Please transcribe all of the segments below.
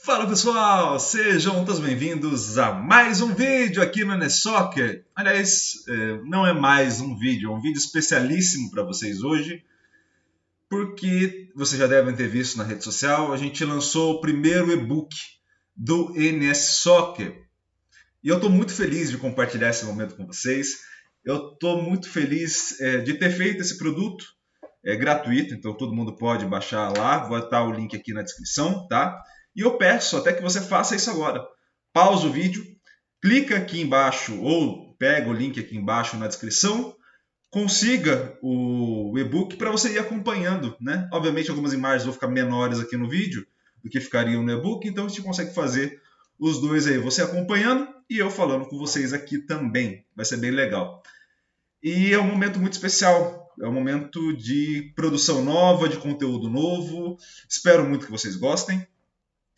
Fala pessoal, sejam todos bem-vindos a mais um vídeo aqui no NSoccer. Aliás, não é mais um vídeo, é um vídeo especialíssimo para vocês hoje, porque vocês já devem ter visto na rede social, a gente lançou o primeiro e-book do NSoccer. E eu estou muito feliz de compartilhar esse momento com vocês. Eu estou muito feliz de ter feito esse produto. É gratuito, então todo mundo pode baixar lá. Vou botar o link aqui na descrição, tá? E eu peço até que você faça isso agora. Pausa o vídeo, clica aqui embaixo ou pega o link aqui embaixo na descrição, consiga o e-book para você ir acompanhando, né? Obviamente algumas imagens vão ficar menores aqui no vídeo do que ficariam no e-book, então a gente consegue fazer os dois aí, você acompanhando e eu falando com vocês aqui também. Vai ser bem legal. E é um momento muito especial. É um momento de produção nova, de conteúdo novo. Espero muito que vocês gostem.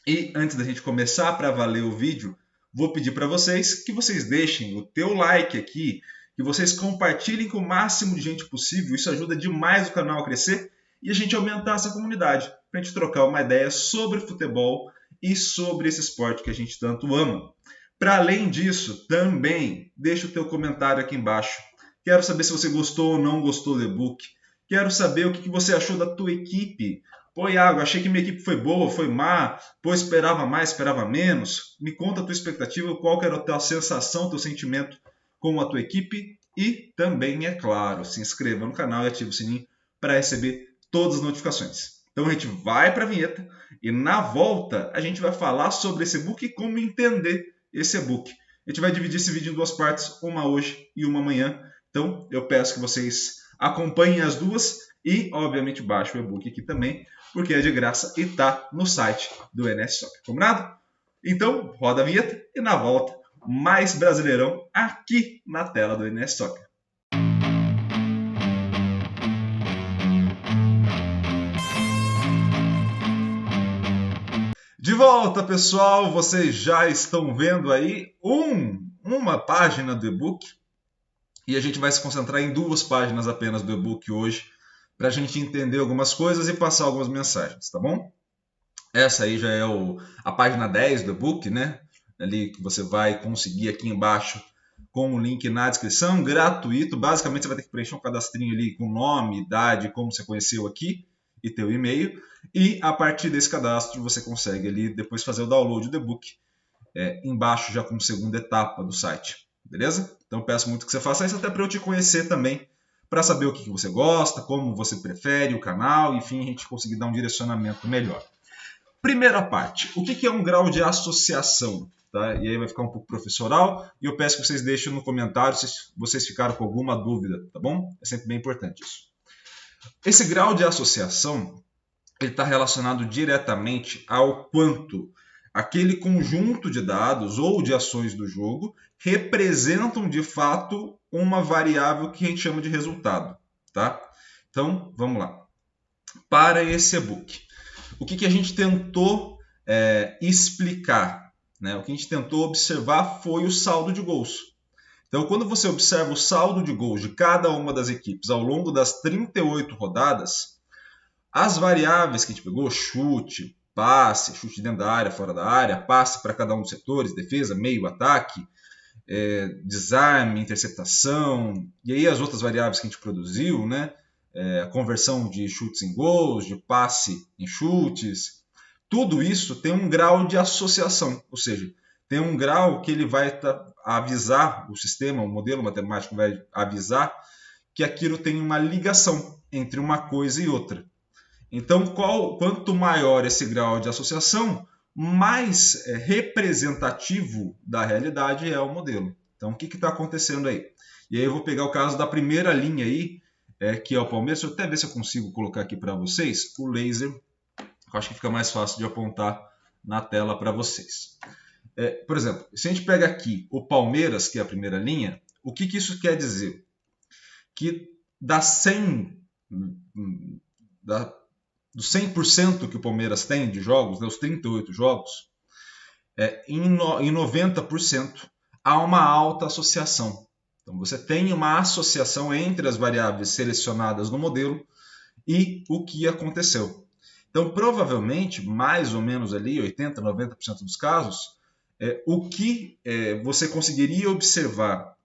E antes da gente começar para valer o vídeo, vou pedir para vocês que vocês deixem o teu like aqui, que vocês compartilhem com o máximo de gente possível. Isso ajuda demais o canal a crescer e a gente aumentar essa comunidade, para a gente trocar uma ideia sobre futebol e sobre esse esporte que a gente tanto ama. Para além disso, também deixa o teu comentário aqui embaixo. Quero saber se você gostou ou não gostou do e-book. Quero saber o que você achou da tua equipe. Pô, Iago, achei que minha equipe foi boa, foi má. Pô, esperava mais, esperava menos. Me conta a tua expectativa, qual que era a tua sensação, teu sentimento com a tua equipe. E também, é claro, se inscreva no canal e ative o sininho para receber todas as notificações. Então a gente vai para a vinheta e na volta a gente vai falar sobre esse e-book e como entender esse e-book. A gente vai dividir esse vídeo em duas partes, uma hoje e uma amanhã. Então, eu peço que vocês acompanhem as duas e, obviamente, baixem o e-book aqui também, porque é de graça e está no site do NSoccer. Combinado? Então, roda a vinheta e na volta, mais Brasileirão aqui na tela do NSoccer. De volta, pessoal! Vocês já estão vendo aí uma página do e-book. E a gente vai se concentrar em duas páginas apenas do e-book hoje, para a gente entender algumas coisas e passar algumas mensagens, tá bom? Essa aí já é a página 10 do e-book, né? Ali que você vai conseguir aqui embaixo com o link na descrição, gratuito. Basicamente você vai ter que preencher um cadastrinho ali com nome, idade, como você conheceu aqui e teu e-mail. E a partir desse cadastro você consegue ali depois fazer o download do e-book embaixo já como segunda etapa do site. Beleza? Então peço muito que você faça isso até para eu te conhecer também, para saber o que você gosta, como você prefere o canal, enfim, a gente conseguir dar um direcionamento melhor. Primeira parte, o que é um grau de associação? Tá? E aí vai ficar um pouco professoral e eu peço que vocês deixem no comentário se vocês ficaram com alguma dúvida, tá bom? É sempre bem importante isso. Esse grau de associação está relacionado diretamente ao quanto aquele conjunto de dados ou de ações do jogo representam de fato uma variável que a gente chama de resultado, tá? Então, vamos lá. Para esse e-book, o que a gente tentou explicar, né? O que a gente tentou observar foi o saldo de gols. Então, quando você observa o saldo de gols de cada uma das equipes ao longo das 38 rodadas, as variáveis que a gente pegou, chute, passe, chute dentro da área, fora da área, passe para cada um dos setores, defesa, meio, ataque, desarme, interceptação, e aí as outras variáveis que a gente produziu, né? A conversão de chutes em gols, de passe em chutes, tudo isso tem um grau de associação, ou seja, tem um grau que ele vai avisar o sistema, o modelo matemático vai avisar que aquilo tem uma ligação entre uma coisa e outra. Então, quanto maior esse grau de associação, mais representativo da realidade é o modelo. Então, o que está acontecendo aí? E aí eu vou pegar o caso da primeira linha aí, que é o Palmeiras. Deixa eu até ver se eu consigo colocar aqui para vocês o laser. Eu acho que fica mais fácil de apontar na tela para vocês. Por exemplo, se a gente pega aqui o Palmeiras, que é a primeira linha, o que isso quer dizer? Que dos 100% que o Palmeiras tem de jogos, dos 38 jogos, em 90% há uma alta associação. Então você tem uma associação entre as variáveis selecionadas no modelo e o que aconteceu. Então, provavelmente, mais ou menos ali, 80%, 90% dos casos, o que você conseguiria observar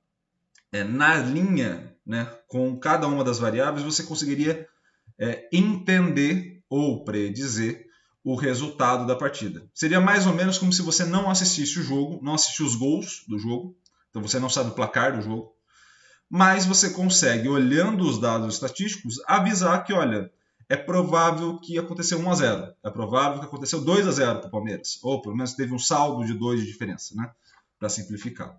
na linha, né, com cada uma das variáveis, você conseguiria entender ou predizer o resultado da partida. Seria mais ou menos como se você não assistisse o jogo, não assistisse os gols do jogo, então você não sabe o placar do jogo, mas você consegue, olhando os dados estatísticos, avisar que, olha, é provável que aconteceu 1-0, é provável que aconteceu 2-0 para o Palmeiras, ou pelo menos teve um saldo de 2 de diferença, né? Para simplificar.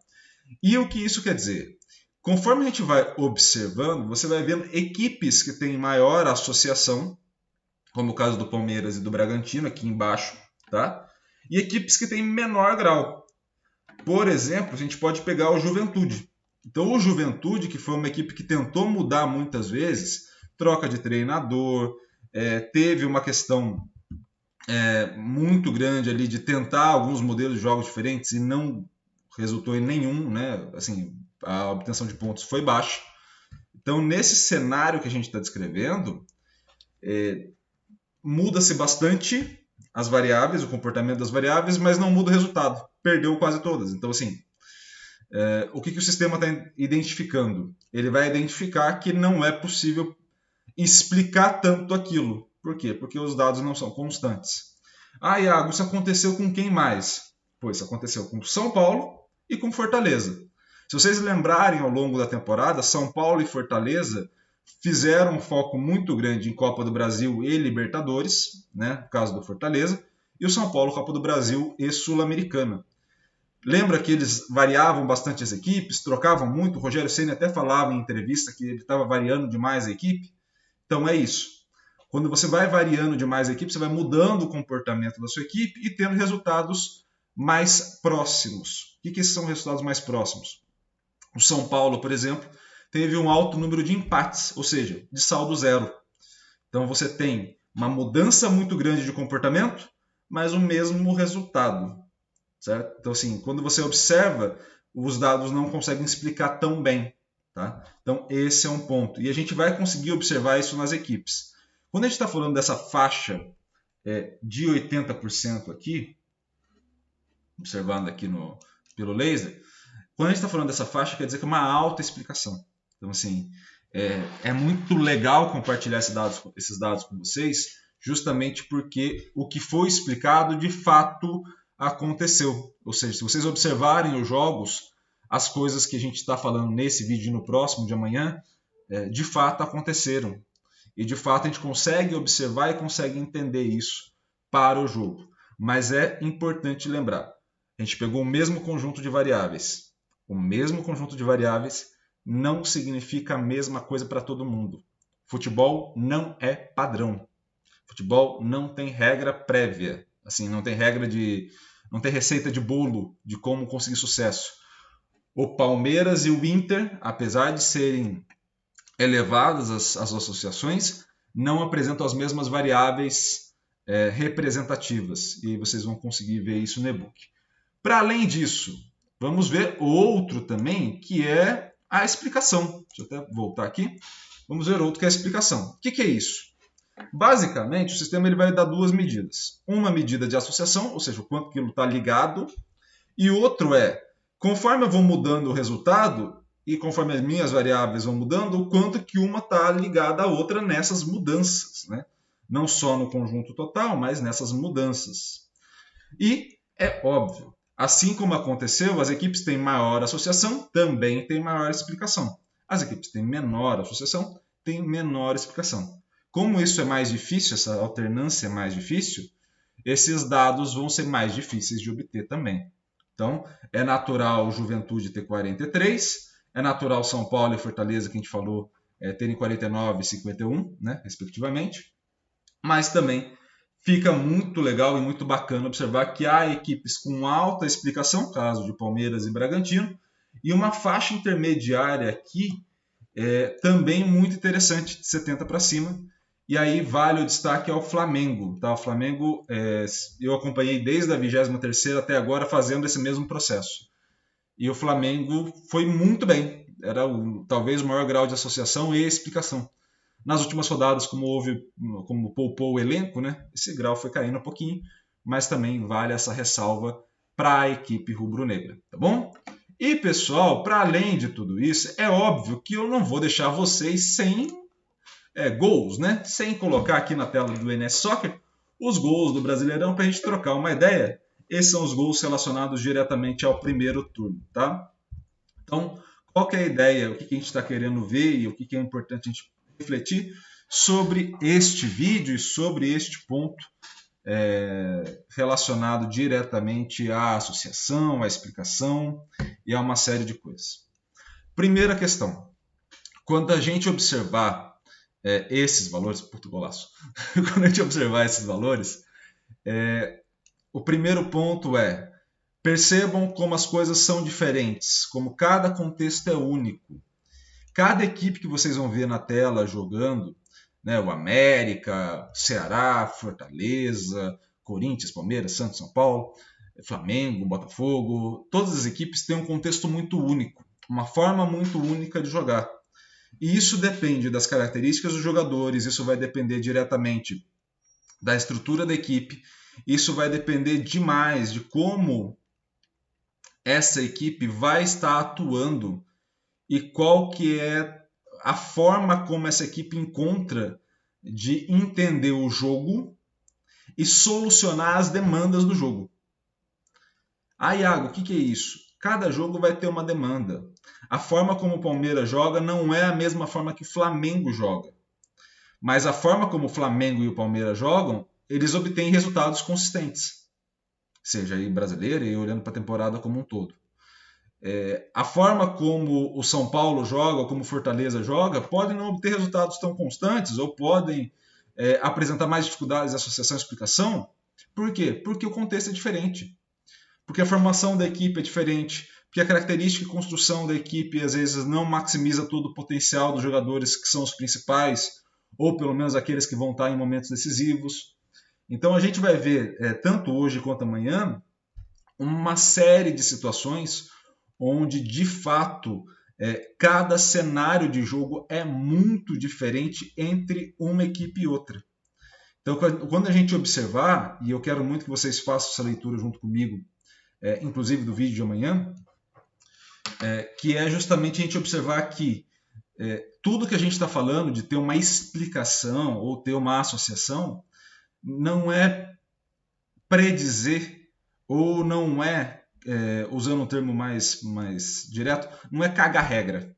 E o que isso quer dizer? Conforme a gente vai observando, você vai vendo equipes que têm maior associação, como o caso do Palmeiras e do Bragantino, aqui embaixo, tá? E equipes que têm menor grau. Por exemplo, a gente pode pegar o Juventude. Então, o Juventude, que foi uma equipe que tentou mudar muitas vezes, troca de treinador, teve uma questão muito grande ali de tentar alguns modelos de jogos diferentes e não resultou em nenhum, né? Assim, a obtenção de pontos foi baixa. Então, nesse cenário que a gente está descrevendo, muda-se bastante as variáveis, o comportamento das variáveis, mas não muda o resultado. Perdeu quase todas. Então, assim, o que o sistema está identificando? Ele vai identificar que não é possível explicar tanto aquilo. Por quê? Porque os dados não são constantes. Ah, Iago, isso aconteceu com quem mais? Pois aconteceu com São Paulo e com Fortaleza. Se vocês lembrarem ao longo da temporada, São Paulo e Fortaleza fizeram um foco muito grande em Copa do Brasil e Libertadores, né, no caso do Fortaleza, e o São Paulo, Copa do Brasil e Sul-Americana. Lembra que eles variavam bastante as equipes, trocavam muito, o Rogério Ceni até falava em entrevista que ele estava variando demais a equipe. Então é isso. Quando você vai variando demais a equipe, você vai mudando o comportamento da sua equipe e tendo resultados mais próximos. O que esses são resultados mais próximos? O São Paulo, por exemplo, teve um alto número de empates, ou seja, de saldo zero. Então você tem uma mudança muito grande de comportamento, mas o mesmo resultado. Certo? Então, assim, quando você observa, os dados não conseguem explicar tão bem. Tá? Então, esse é um ponto. E a gente vai conseguir observar isso nas equipes. Quando a gente está falando dessa faixa de 80% aqui, observando aqui pelo laser, quando a gente está falando dessa faixa, quer dizer que é uma alta explicação. Então, assim, é muito legal compartilhar esses dados com vocês, justamente porque o que foi explicado, de fato, aconteceu. Ou seja, se vocês observarem os jogos, as coisas que a gente está falando nesse vídeo e no próximo de amanhã, de fato aconteceram. E de fato a gente consegue observar e consegue entender isso para o jogo. Mas é importante lembrar, a gente pegou o mesmo conjunto de variáveis. O mesmo conjunto de variáveis não significa a mesma coisa para todo mundo. Futebol não é padrão. Futebol não tem regra prévia. Assim, não tem receita de bolo de como conseguir sucesso. O Palmeiras e o Inter, apesar de serem elevadas as associações, não apresentam as mesmas variáveis representativas. E vocês vão conseguir ver isso no e-book. Para além disso, vamos ver outro também, que é a explicação. Deixa eu até voltar aqui. Vamos ver outro que é a explicação. O que é isso? Basicamente, o sistema ele vai dar duas medidas. Uma medida de associação, ou seja, o quanto aquilo está ligado, e outro conforme eu vou mudando o resultado, e conforme as minhas variáveis vão mudando, o quanto que uma está ligada à outra nessas mudanças. Né? Não só no conjunto total, mas nessas mudanças. E é óbvio, assim como aconteceu, as equipes têm maior associação, também têm maior explicação. As equipes têm menor associação, têm menor explicação. Como isso é mais difícil, essa alternância é mais difícil, esses dados vão ser mais difíceis de obter também. Então, é natural Juventude ter 43, é natural São Paulo e Fortaleza, que a gente falou, terem 49 e 51, né, respectivamente, mas também fica muito legal e muito bacana observar que há equipes com alta explicação, caso de Palmeiras e Bragantino, e uma faixa intermediária aqui também muito interessante, de 70 para cima. E aí vale o destaque ao Flamengo. Tá? O Flamengo eu acompanhei desde a 23ª até agora fazendo esse mesmo processo. E o Flamengo foi muito bem. Era talvez o maior grau de associação e explicação Nas últimas rodadas, como poupou o elenco, né, esse grau foi caindo um pouquinho, mas também vale essa ressalva para a equipe rubro-negra, tá bom? E pessoal, para além de tudo isso, é óbvio que eu não vou deixar vocês sem gols, né? Sem colocar aqui na tela do NS Soccer os gols do Brasileirão para a gente trocar uma ideia. Esses são os gols relacionados diretamente ao primeiro turno, tá? Então, qual que é a ideia? O que a gente está querendo ver e o que é importante a gente refletir sobre este vídeo e sobre este ponto relacionado diretamente à associação, à explicação e a uma série de coisas. Primeira questão. Quando a gente observar esses valores, puto golaço, quando a gente observar esses valores, o primeiro ponto é: percebam como as coisas são diferentes, como cada contexto é único. Cada equipe que vocês vão ver na tela jogando, né, o América, Ceará, Fortaleza, Corinthians, Palmeiras, Santos, São Paulo, Flamengo, Botafogo, todas as equipes têm um contexto muito único, uma forma muito única de jogar. E isso depende das características dos jogadores, isso vai depender diretamente da estrutura da equipe, isso vai depender demais de como essa equipe vai estar atuando e qual que é a forma como essa equipe encontra de entender o jogo e solucionar as demandas do jogo. Iago, o que é isso? Cada jogo vai ter uma demanda. A forma como o Palmeiras joga não é a mesma forma que o Flamengo joga. Mas a forma como o Flamengo e o Palmeiras jogam, eles obtêm resultados consistentes. Seja aí brasileiro e olhando para a temporada como um todo. A forma como o São Paulo joga, ou como o Fortaleza joga, podem não obter resultados tão constantes ou podem apresentar mais dificuldades de associação e explicação. Por quê? Porque o contexto é diferente. Porque a formação da equipe é diferente. Porque a característica e construção da equipe às vezes não maximiza todo o potencial dos jogadores que são os principais, ou pelo menos aqueles que vão estar em momentos decisivos. Então a gente vai ver, tanto hoje quanto amanhã, uma série de situações onde, de fato, cada cenário de jogo é muito diferente entre uma equipe e outra. Então, quando a gente observar, e eu quero muito que vocês façam essa leitura junto comigo, inclusive do vídeo de amanhã, que é justamente a gente observar que tudo que a gente está falando de ter uma explicação ou ter uma associação não é predizer ou não usando um termo mais direto, não é cagar regra,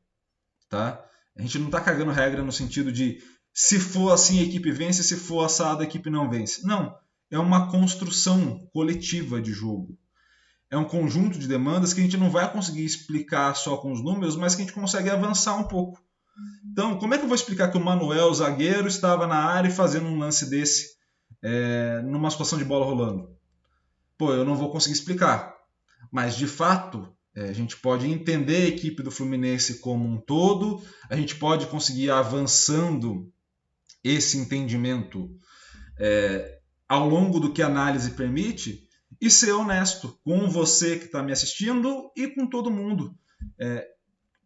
tá? A gente não está cagando regra no sentido de se for assim a equipe vence, se for assado a equipe não vence. Não, é uma construção coletiva de jogo. É um conjunto de demandas que a gente não vai conseguir explicar só com os números, mas que a gente consegue avançar um pouco. Então, como é que eu vou explicar que o Manuel, o zagueiro, estava na área e fazendo um lance desse numa situação de bola rolando? Pô, eu não vou conseguir explicar. Mas, de fato, a gente pode entender a equipe do Fluminense como um todo, a gente pode conseguir avançando esse entendimento ao longo do que a análise permite e ser honesto com você que está me assistindo e com todo mundo,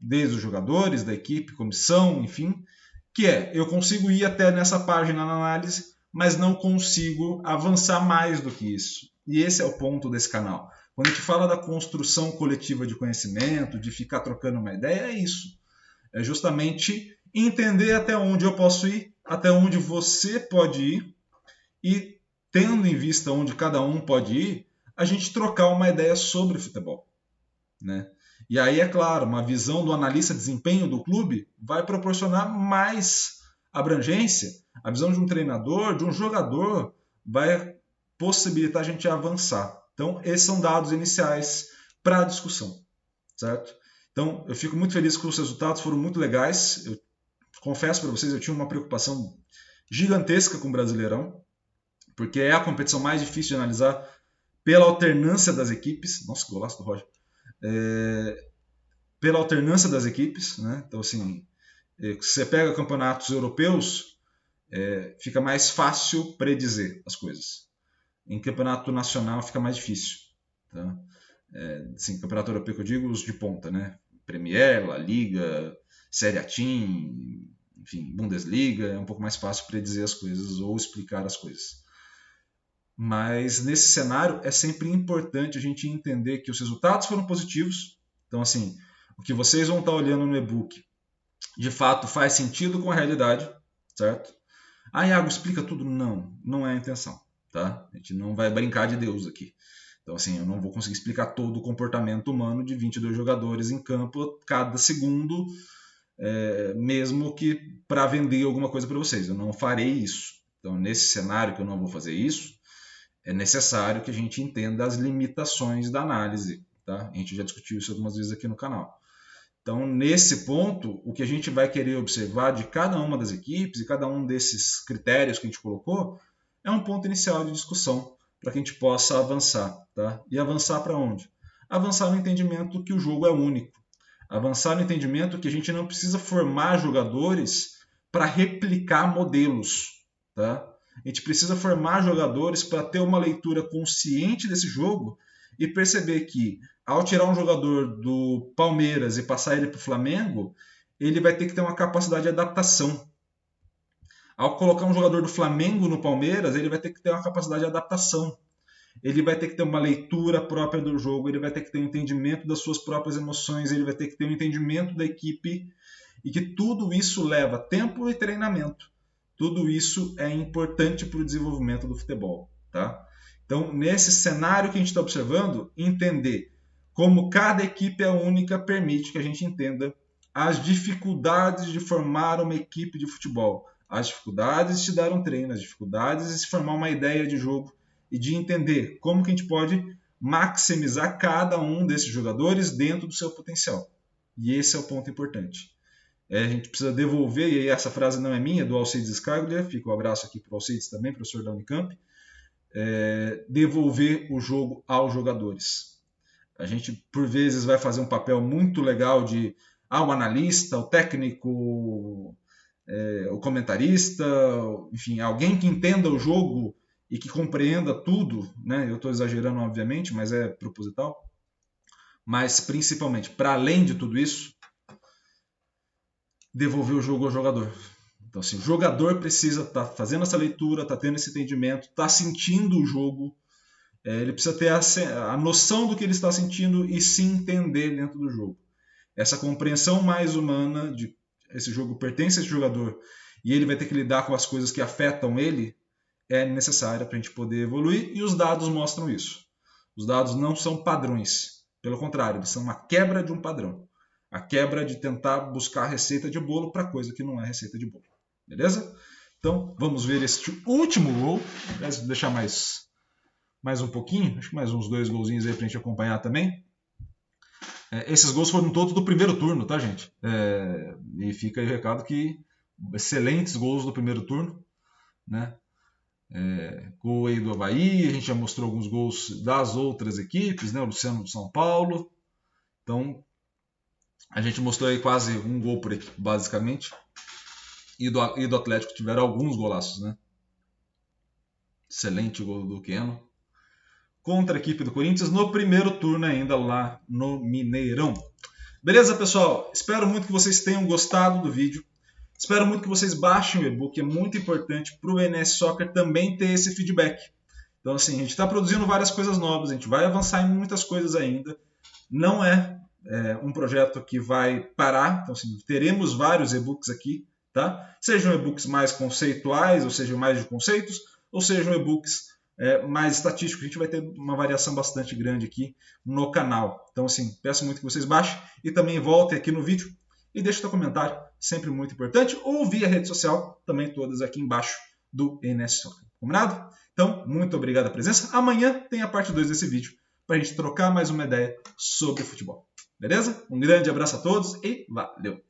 desde os jogadores, da equipe, comissão, enfim, que eu consigo ir até nessa página na análise, mas não consigo avançar mais do que isso. E esse é o ponto desse canal. Quando a gente fala da construção coletiva de conhecimento, de ficar trocando uma ideia, é isso. É justamente entender até onde eu posso ir, até onde você pode ir, e tendo em vista onde cada um pode ir, a gente trocar uma ideia sobre futebol, né? E aí, é claro, uma visão do analista de desempenho do clube vai proporcionar mais abrangência. A visão de um treinador, de um jogador, vai possibilitar a gente avançar. Então, esses são dados iniciais para a discussão, certo? Então, eu fico muito feliz que os resultados foram muito legais. Eu confesso para vocês, eu tinha uma preocupação gigantesca com o Brasileirão, porque é a competição mais difícil de analisar pela alternância das equipes. Nossa, que golaço do Roger. Pela alternância das equipes, né? Então, assim, você pega campeonatos europeus, fica mais fácil predizer as coisas. Em campeonato nacional fica mais difícil. Tá? Assim, campeonato europeu que eu digo, os de ponta, né? Premier, La Liga, Série A Team, enfim, Bundesliga, é um pouco mais fácil predizer as coisas ou explicar as coisas. Mas nesse cenário é sempre importante a gente entender que os resultados foram positivos. Então, assim, o que vocês vão estar olhando no e-book, de fato, faz sentido com a realidade, certo? Ah, Iago, explica tudo? Não, não é a intenção, tá? A gente não vai brincar de Deus aqui. Então, assim, eu não vou conseguir explicar todo o comportamento humano de 22 jogadores em campo cada segundo, mesmo que para vender alguma coisa para vocês. Eu não farei isso. Então, nesse cenário que eu não vou fazer isso, é necessário que a gente entenda as limitações da análise, tá? A gente já discutiu isso algumas vezes aqui no canal. Então, nesse ponto, o que a gente vai querer observar de cada uma das equipes e cada um desses critérios que a gente colocou é um ponto inicial de discussão para que a gente possa avançar, tá? E avançar para onde? Avançar no entendimento que o jogo é único. Avançar no entendimento que a gente não precisa formar jogadores para replicar modelos, tá? A gente precisa formar jogadores para ter uma leitura consciente desse jogo e perceber que, ao tirar um jogador do Palmeiras e passar ele para o Flamengo, ele vai ter que ter uma capacidade de adaptação. Ao colocar um jogador do Flamengo no Palmeiras, ele vai ter que ter uma capacidade de adaptação. Ele vai ter que ter uma leitura própria do jogo, ele vai ter que ter um entendimento das suas próprias emoções, ele vai ter que ter um entendimento da equipe, e que tudo isso leva tempo e treinamento. Tudo isso é importante para o desenvolvimento do futebol, tá? Então, nesse cenário que a gente está observando, entender como cada equipe é única permite que a gente entenda as dificuldades de formar uma equipe de futebol, as dificuldades de se dar um treino, as dificuldades de se formar uma ideia de jogo e de entender como que a gente pode maximizar cada um desses jogadores dentro do seu potencial. E esse é o ponto importante. A gente precisa devolver, e aí essa frase não é minha, é do Alcides Scaglia, fica um abraço aqui para o Alcides também, professor da Unicamp, devolver o jogo aos jogadores. A gente, por vezes, vai fazer um papel muito legal de o analista, o técnico, o comentarista, enfim, alguém que entenda o jogo e que compreenda tudo, né? Eu estou exagerando, obviamente, mas é proposital. Mas, principalmente, para além de tudo isso, devolver o jogo ao jogador. Então, assim, o jogador precisa estar fazendo essa leitura, estar tendo esse entendimento, estar sentindo o jogo. Ele precisa ter a noção do que ele está sentindo e se entender dentro do jogo. Essa compreensão mais humana de esse jogo pertence a esse jogador e ele vai ter que lidar com as coisas que afetam ele é necessária para a gente poder evoluir, e os dados mostram isso. Os dados não são padrões, pelo contrário, eles são uma quebra de um padrão. A quebra de tentar buscar receita de bolo para coisa que não é receita de bolo. Beleza? Então, vamos ver este último gol. Vou deixar mais um pouquinho, acho que mais uns 2 golzinhos aí para a gente acompanhar também. Esses gols foram todos do primeiro turno, tá, gente? E fica aí o recado que excelentes gols do primeiro turno, né? Gol aí do Avaí, a gente já mostrou alguns gols das outras equipes, né? O Luciano do São Paulo. Então, a gente mostrou aí quase um gol por equipe, basicamente. E do Atlético tiveram alguns golaços, né? Excelente gol do Keno. Contra a equipe do Corinthians no primeiro turno ainda lá no Mineirão. Beleza, pessoal? Espero muito que vocês tenham gostado do vídeo. Espero muito que vocês baixem o e-book. É muito importante para o NS Soccer também ter esse feedback. Então, assim, a gente está produzindo várias coisas novas. A gente vai avançar em muitas coisas ainda. Não é um projeto que vai parar. Então, assim, teremos vários e-books aqui, tá? Sejam e-books mais conceituais, ou sejam mais de conceitos, ou sejam e-books mais estatísticos. A gente vai ter uma variação bastante grande aqui no canal. Então, assim, peço muito que vocês baixem e também voltem aqui no vídeo e deixem seu comentário, sempre muito importante, ou via rede social, também todas aqui embaixo do NS Soccer. Combinado? Então, muito obrigado pela presença. Amanhã tem a parte 2 desse vídeo para a gente trocar mais uma ideia sobre futebol. Beleza? Um grande abraço a todos e valeu!